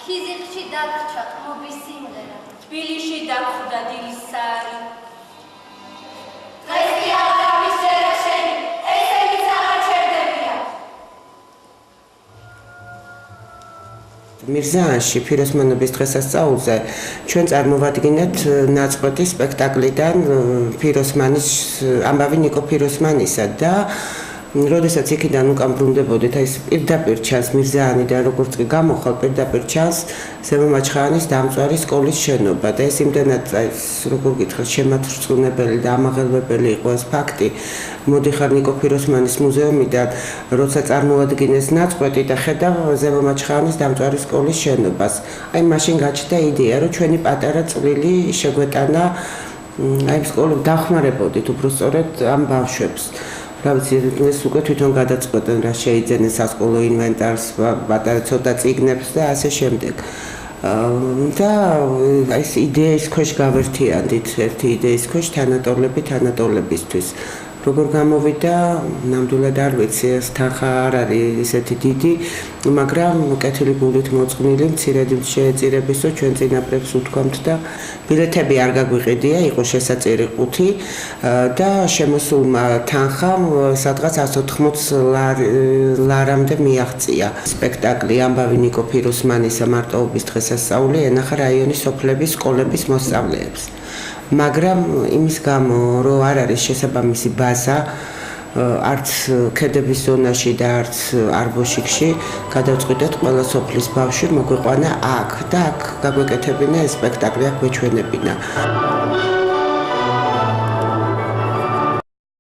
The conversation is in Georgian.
ქიზიყში დაგრჩა ყმობის სიმღერა. თბილისში დაგხვდა დილის საარი. დღეს კი აღარ მისწერა შენი, ესენიც აღარ ჩერდებია. მირზაანში ფიროსმანობის დღესასწაულზე ჩვენ წარმოვადგინეთ ნაწყვეტი სპექტაკლიდან ფიროსმანის ამბავი ნიკო ფიროსმანისა და როდესაც იქიდან უკან ბრუნდებოდით, აი პირდაპირ ჩანს მირზაანიდან როგორც კი გამოხვალ პირდაპირ ჩანს ზემო მაჩხაანის დამწვარი სკოლის შენობა და ეს იმდენად როგორ გითხრათ შემატრწმუნებელი და ამაღელვებელი იყო ეს ფაქტი. მოდიხარ ნიკო ფიროსმანის მუზეუმიდან, როცა წარმოადგინეს ნაწყვეტი და ხედავ ზემო მაჩხაანის დამწვარი სკოლის შენობას. აი მაშინ გაჩნდა იდეა, რომ ჩვენი პატარა წვლილი შეგვეტანა აი სკოლას დახმარებოდით უბრალოდ ამ ბავშვებს. ეს უკვე თვითონ გადაწყვეტენ რა შეიძენეს სასკოლო ინვენტარს, პატარა ცოტა წიგნებს და ასე შემდეგ. და ეს იდეის ქვეშ გავერთიანდით, ერთი იდეის ქვეშ თანატოლებისთვის. როგორ გამოვიდა, ნამდვილად არ ვიცი, ეს თანხა არ არის ისეთი დიდი, მაგრამ კეთილი გულით მოწყნილი, მცირედ შეეწირების, რომ ჩვენ წინაპრებს უთქვამთ და ბილეთები არ გაგვიყიდია, იყო შესაწირი 5 და შემოსულმა თანხამ სადღაც 180 ლარამდე მიაღწია. სპექტაკლი ამბავი ნიკო ფიროსმანისა მარტოობის დღესასწაული ენახა რაიონის სოფლების სკოლების მოსწავლეებს. მაგრამ იმის გამო, რომ არ არის შესაბამისი ბაზა, არც ქედების ზონაში და არც არბოშიკში, გადავწყვიტეთ ყველა სოფლის ბავშვი მოგვიყვანა აქ და აქ გაგვეკეთებინა ეს სპექტაკლი, აქ გვეჩვენებინა.